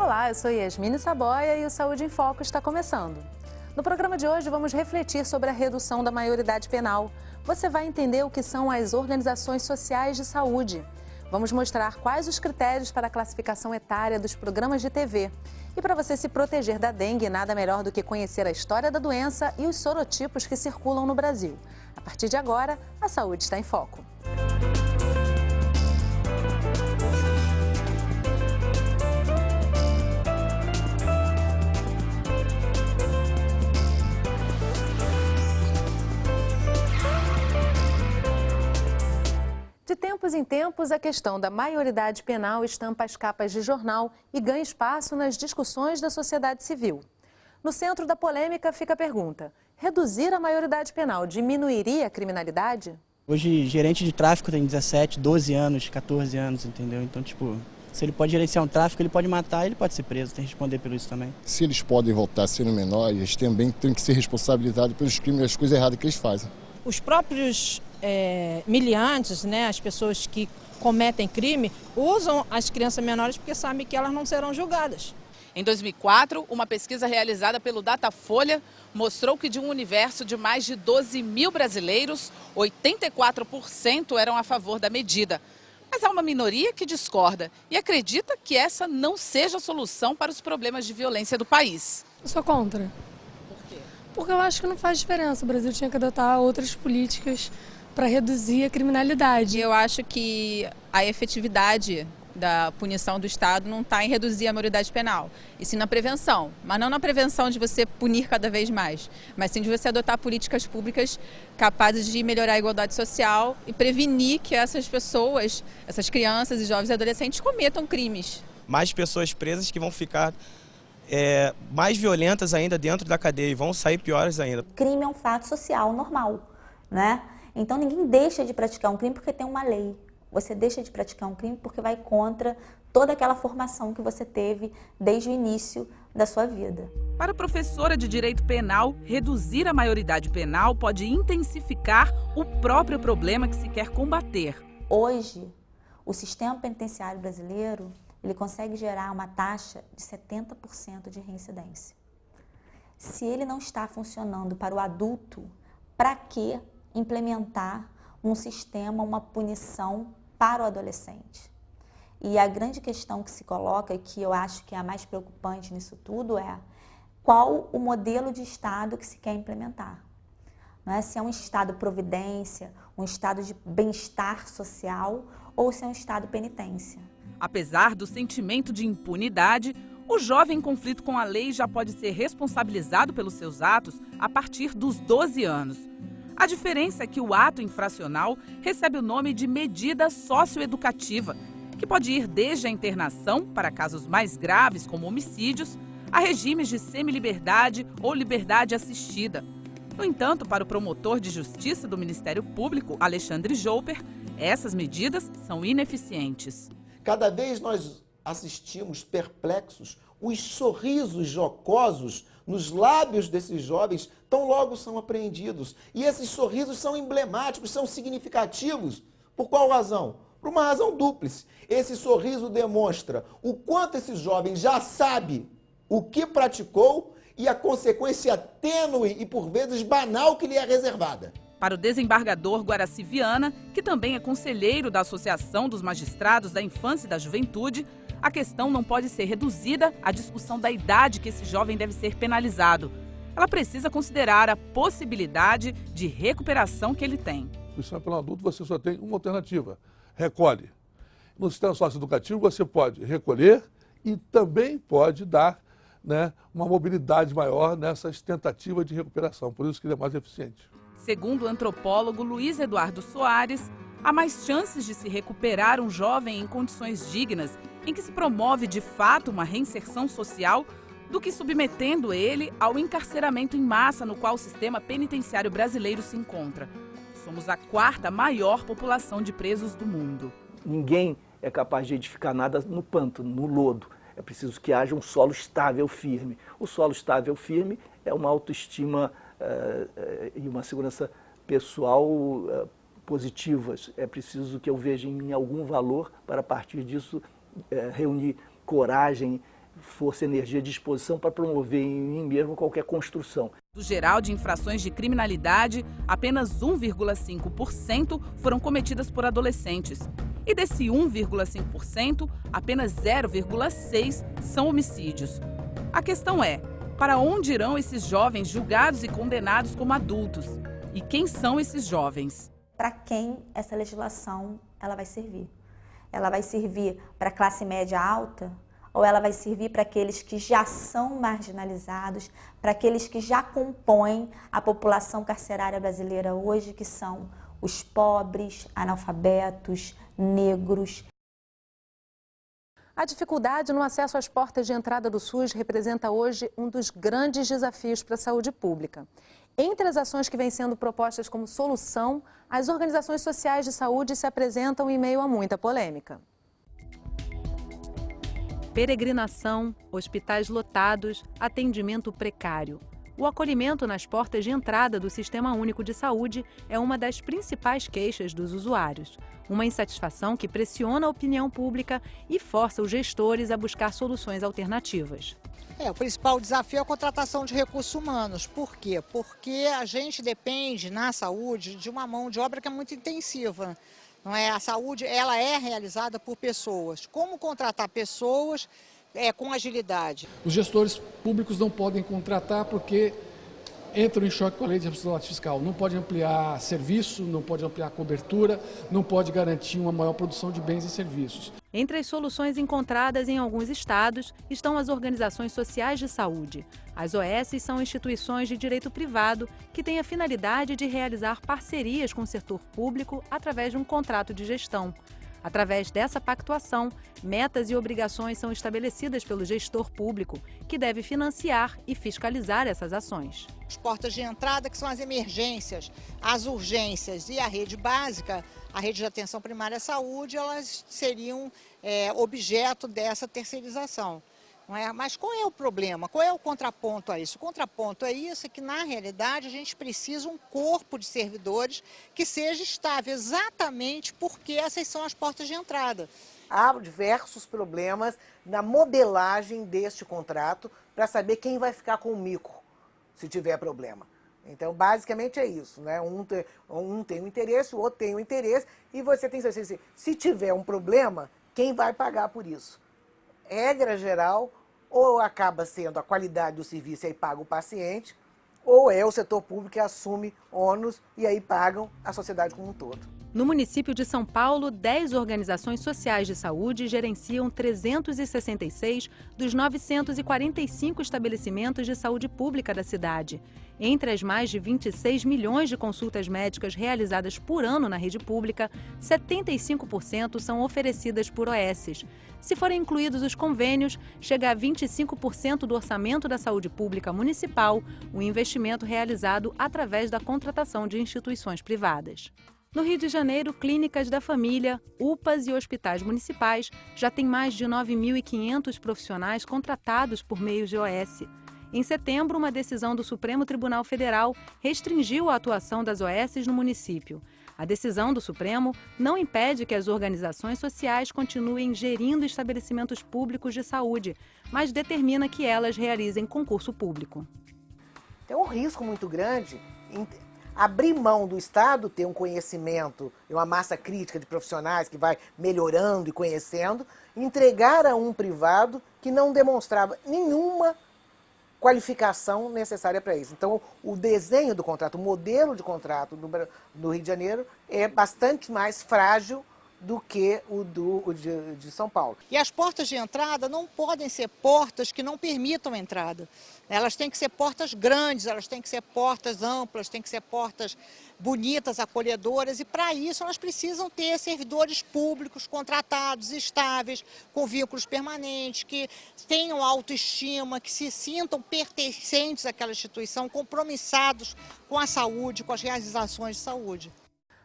Olá, eu sou Yasmine Saboia e o Saúde em Foco está começando. No programa de hoje vamos refletir sobre a redução da maioridade penal. Você vai entender o que são as organizações sociais de saúde. Vamos mostrar quais os critérios para a classificação etária dos programas de TV. E para você se proteger da dengue, nada melhor do que conhecer a história da doença e os sorotipos que circulam no Brasil. A partir de agora, a saúde está em foco. De tempos em tempos, a questão da maioridade penal estampa as capas de jornal e ganha espaço nas discussões da sociedade civil. No centro da polêmica fica a pergunta: reduzir a maioridade penal diminuiria a criminalidade? Hoje, gerente de tráfico tem 17, 12 anos, 14 anos, entendeu? Então, se ele pode gerenciar um tráfico, ele pode matar, ele pode ser preso, tem que responder por isso também. Se eles podem voltar a ser menores, eles também têm que ser responsabilizados pelos crimes e as coisas erradas que eles fazem. Os próprios miliantes, né, as pessoas que cometem crime, usam as crianças menores porque sabem que elas não serão julgadas. Em 2004, uma pesquisa realizada pelo Datafolha mostrou que de um universo de mais de 12 mil brasileiros, 84% eram a favor da medida. Mas há uma minoria que discorda e acredita que essa não seja a solução para os problemas de violência do país. Eu sou contra. Por quê? Porque eu acho que não faz diferença. O Brasil tinha que adotar outras políticas para reduzir a criminalidade. Eu acho que a efetividade da punição do Estado não está em reduzir a maioridade penal, e sim na prevenção. Mas não na prevenção de você punir cada vez mais, mas sim de você adotar políticas públicas capazes de melhorar a igualdade social e prevenir que essas pessoas, essas crianças e jovens e adolescentes cometam crimes. Mais pessoas presas que vão ficar mais violentas ainda dentro da cadeia e vão sair piores ainda. Crime é um fato social normal, né? Então ninguém deixa de praticar um crime porque tem uma lei. Você deixa de praticar um crime porque vai contra toda aquela formação que você teve desde o início da sua vida. Para a professora de Direito Penal, reduzir a maioridade penal pode intensificar o próprio problema que se quer combater. Hoje, o sistema penitenciário brasileiro, ele consegue gerar uma taxa de 70% de reincidência. Se ele não está funcionando para o adulto, para que implementar um sistema, uma punição para o adolescente? E a grande questão que se coloca, e que eu acho que é a mais preocupante nisso tudo, é qual o modelo de Estado que se quer implementar. Não é? Se é um Estado providência, um Estado de bem-estar social, ou se é um Estado penitência. Apesar do sentimento de impunidade, o jovem em conflito com a lei já pode ser responsabilizado pelos seus atos a partir dos 12 anos. A diferença é que o ato infracional recebe o nome de medida socioeducativa, que pode ir desde a internação para casos mais graves, como homicídios, a regimes de semiliberdade ou liberdade assistida. No entanto, para o promotor de justiça do Ministério Público, Alexandre Jolper, essas medidas são ineficientes. Cada vez nós assistimos perplexos os sorrisos jocosos nos lábios desses jovens tão logo são apreendidos. E esses sorrisos são emblemáticos, são significativos. Por qual razão? Por uma razão dúplice. Esse sorriso demonstra o quanto esse jovem já sabe o que praticou e a consequência tênue e por vezes banal que lhe é reservada. Para o desembargador Guaraci Viana, que também é conselheiro da Associação dos Magistrados da Infância e da Juventude, a questão não pode ser reduzida à discussão da idade que esse jovem deve ser penalizado. Ela precisa considerar a possibilidade de recuperação que ele tem. No sistema penal adulto você só tem uma alternativa: recolhe. No sistema socioeducativo você pode recolher e também pode dar, uma mobilidade maior nessas tentativas de recuperação, por isso que ele é mais eficiente. Segundo o antropólogo Luiz Eduardo Soares, há mais chances de se recuperar um jovem em condições dignas, em que se promove de fato uma reinserção social, do que submetendo ele ao encarceramento em massa no qual o sistema penitenciário brasileiro se encontra. Somos a 4ª maior população de presos do mundo. Ninguém é capaz de edificar nada no pântano, no lodo. É preciso que haja um solo estável, firme. O solo estável, firme é uma autoestima e uma segurança pessoal positivas. É preciso que eu veja em mim algum valor para, a partir disso, reunir coragem, força, energia, disposição para promover em mim mesmo qualquer construção. Do geral de infrações de criminalidade, apenas 1,5% foram cometidas por adolescentes. E desse 1,5%, apenas 0,6% são homicídios. A questão é, para onde irão esses jovens julgados e condenados como adultos? E quem são esses jovens? Para quem essa legislação ela vai servir? Ela vai servir para a classe média alta? Ou ela vai servir para aqueles que já são marginalizados, para aqueles que já compõem a população carcerária brasileira hoje, que são os pobres, analfabetos, negros? A dificuldade no acesso às portas de entrada do SUS representa hoje um dos grandes desafios para a saúde pública. Entre as ações que vêm sendo propostas como solução, as organizações sociais de saúde se apresentam em meio a muita polêmica. Peregrinação, hospitais lotados, atendimento precário. O acolhimento nas portas de entrada do Sistema Único de Saúde é uma das principais queixas dos usuários. Uma insatisfação que pressiona a opinião pública e força os gestores a buscar soluções alternativas. O principal desafio é a contratação de recursos humanos. Por quê? Porque a gente depende, na saúde, de uma mão de obra que é muito intensiva. Não é? A saúde ela é realizada por pessoas. Como contratar pessoas com agilidade? Os gestores públicos não podem contratar porque entram em choque com a lei de responsabilidade fiscal. Não pode ampliar serviço, não pode ampliar cobertura, não pode garantir uma maior produção de bens e serviços. Entre as soluções encontradas em alguns estados estão as organizações sociais de saúde. As OS são instituições de direito privado que têm a finalidade de realizar parcerias com o setor público através de um contrato de gestão. Através dessa pactuação, metas e obrigações são estabelecidas pelo gestor público, que deve financiar e fiscalizar essas ações. As portas de entrada, que são as emergências, as urgências e a rede básica, a rede de atenção primária à saúde, elas seriam objeto dessa terceirização. Não é? Mas qual é o problema? Qual é o contraponto a isso? O contraponto é isso, é que na realidade a gente precisa um corpo de servidores que seja estável, exatamente porque essas são as portas de entrada. Há diversos problemas na modelagem deste contrato para saber quem vai ficar com o mico, se tiver problema. Então, basicamente é isso, né? Um tem um interesse, o outro tem um interesse, e você tem que saber, se tiver um problema, quem vai pagar por isso? Regra geral, ou acaba sendo a qualidade do serviço e aí paga o paciente, ou é o setor público que assume ônus e aí pagam a sociedade como um todo. No município de São Paulo, 10 organizações sociais de saúde gerenciam 366 dos 945 estabelecimentos de saúde pública da cidade. Entre as mais de 26 milhões de consultas médicas realizadas por ano na rede pública, 75% são oferecidas por OSs. Se forem incluídos os convênios, chega a 25% do orçamento da saúde pública municipal, o investimento realizado através da contratação de instituições privadas. No Rio de Janeiro, clínicas da família, UPAs e hospitais municipais já têm mais de 9.500 profissionais contratados por meio de OS. Em setembro, uma decisão do Supremo Tribunal Federal restringiu a atuação das OSs no município. A decisão do Supremo não impede que as organizações sociais continuem gerindo estabelecimentos públicos de saúde, mas determina que elas realizem concurso público. Tem um risco muito grande em abrir mão do Estado, ter um conhecimento e uma massa crítica de profissionais que vai melhorando e conhecendo, entregar a um privado que não demonstrava nenhuma qualificação necessária para isso. Então, o desenho do contrato, o modelo de contrato do Rio de Janeiro é bastante mais frágil do que o de São Paulo. E as portas de entrada não podem ser portas que não permitam entrada. Elas têm que ser portas grandes, elas têm que ser portas amplas, têm que ser portas bonitas, acolhedoras, e para isso elas precisam ter servidores públicos contratados, estáveis, com vínculos permanentes, que tenham autoestima, que se sintam pertencentes àquela instituição, compromissados com a saúde, com as realizações de saúde.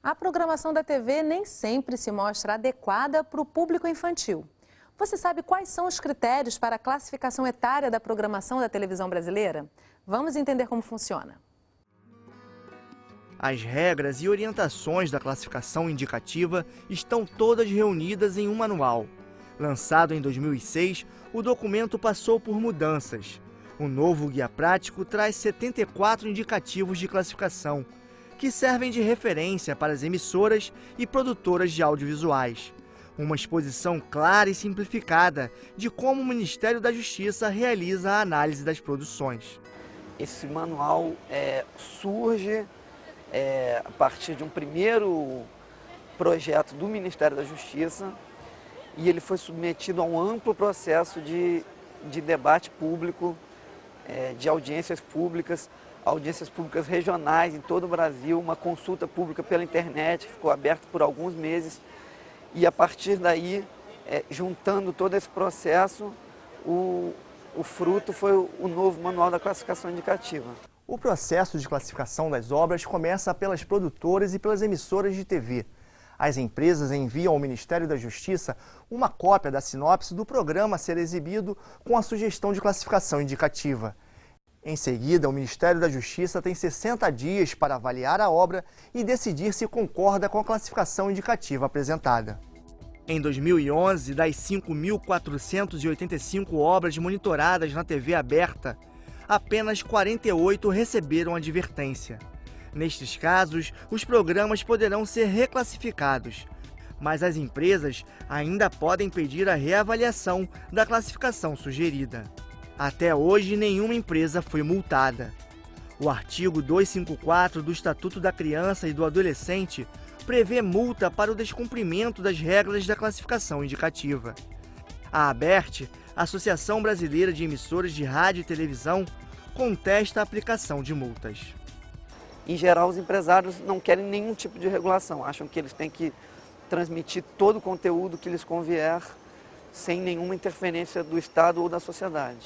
A programação da TV nem sempre se mostra adequada para o público infantil. Você sabe quais são os critérios para a classificação etária da programação da televisão brasileira? Vamos entender como funciona. As regras e orientações da classificação indicativa estão todas reunidas em um manual. Lançado em 2006, o documento passou por mudanças. O novo guia prático traz 74 indicativos de classificação, que servem de referência para as emissoras e produtoras de audiovisuais. Uma exposição clara e simplificada de como o Ministério da Justiça realiza a análise das produções. Esse manual surge a partir de um primeiro projeto do Ministério da Justiça e ele foi submetido a um amplo processo de debate público, de audiências públicas regionais em todo o Brasil, uma consulta pública pela internet, ficou aberta por alguns meses e a partir daí, juntando todo esse processo, o fruto foi o novo Manual da Classificação Indicativa. O processo de classificação das obras começa pelas produtoras e pelas emissoras de TV. As empresas enviam ao Ministério da Justiça uma cópia da sinopse do programa a ser exibido com a sugestão de classificação indicativa. Em seguida, o Ministério da Justiça tem 60 dias para avaliar a obra e decidir se concorda com a classificação indicativa apresentada. Em 2011, das 5.485 obras monitoradas na TV aberta, apenas 48 receberam advertência. Nestes casos, os programas poderão ser reclassificados, mas as empresas ainda podem pedir a reavaliação da classificação sugerida. Até hoje, nenhuma empresa foi multada. O artigo 254 do Estatuto da Criança e do Adolescente prevê multa para o descumprimento das regras da classificação indicativa. A ABERT, Associação Brasileira de Emissoras de Rádio e Televisão, contesta a aplicação de multas. Em geral, os empresários não querem nenhum tipo de regulação, acham que eles têm que transmitir todo o conteúdo que lhes convier, sem nenhuma interferência do Estado ou da sociedade.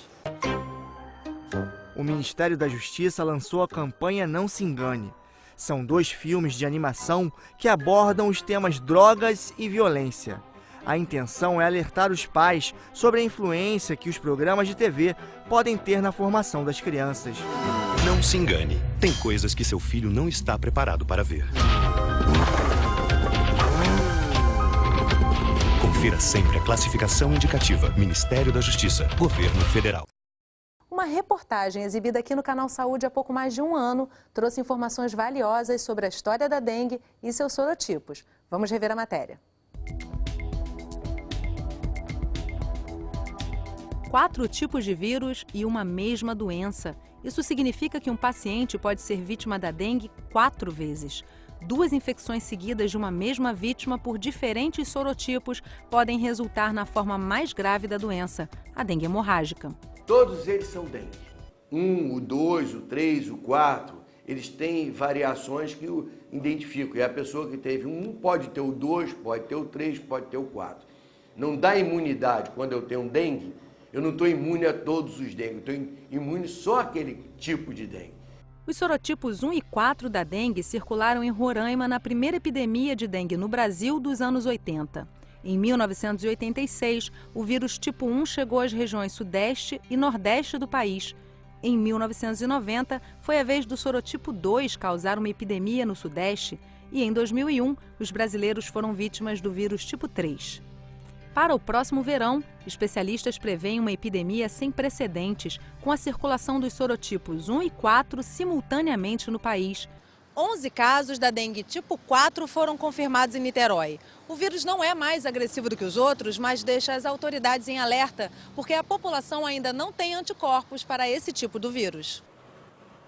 O Ministério da Justiça lançou a campanha Não Se Engane. São 2 filmes de animação que abordam os temas drogas e violência. A intenção é alertar os pais sobre a influência que os programas de TV podem ter na formação das crianças. Não se engane, tem coisas que seu filho não está preparado para ver. Confira sempre a classificação indicativa. Ministério da Justiça, Governo Federal. Uma reportagem exibida aqui no Canal Saúde há pouco mais de um ano trouxe informações valiosas sobre a história da dengue e seus sorotipos. Vamos rever a matéria. 4 tipos de vírus e uma mesma doença. Isso significa que um paciente pode ser vítima da dengue 4 vezes. 2 infecções seguidas de uma mesma vítima por diferentes sorotipos podem resultar na forma mais grave da doença, a dengue hemorrágica. Todos eles são dengue. 1, o 2, o 3, o 4, eles têm variações que o identificam. E a pessoa que teve 1 pode ter o 2, pode ter o 3, pode ter o 4. Não dá imunidade. Quando eu tenho dengue, eu não estou imune a todos os dengue, estou imune só àquele tipo de dengue. Os sorotipos 1 e 4 da dengue circularam em Roraima na primeira epidemia de dengue no Brasil dos anos 80. Em 1986, o vírus tipo 1 chegou às regiões sudeste e nordeste do país. Em 1990, foi a vez do sorotipo 2 causar uma epidemia no sudeste e em 2001, os brasileiros foram vítimas do vírus tipo 3. Para o próximo verão, especialistas preveem uma epidemia sem precedentes, com a circulação dos sorotipos 1 e 4 simultaneamente no país. 11 casos da dengue tipo 4 foram confirmados em Niterói. O vírus não é mais agressivo do que os outros, mas deixa as autoridades em alerta, porque a população ainda não tem anticorpos para esse tipo do vírus.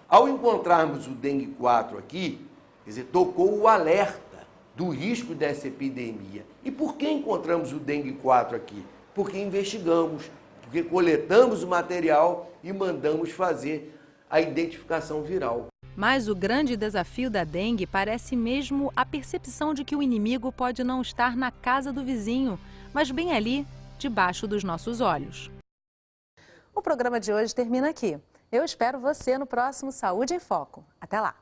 Ao encontrarmos o dengue 4 aqui, quer dizer, tocou o alerta do risco dessa epidemia. E por que encontramos o dengue 4 aqui? Porque investigamos, porque coletamos o material e mandamos fazer a identificação viral. Mas o grande desafio da dengue parece mesmo a percepção de que o inimigo pode não estar na casa do vizinho, mas bem ali, debaixo dos nossos olhos. O programa de hoje termina aqui. Eu espero você no próximo Saúde em Foco. Até lá!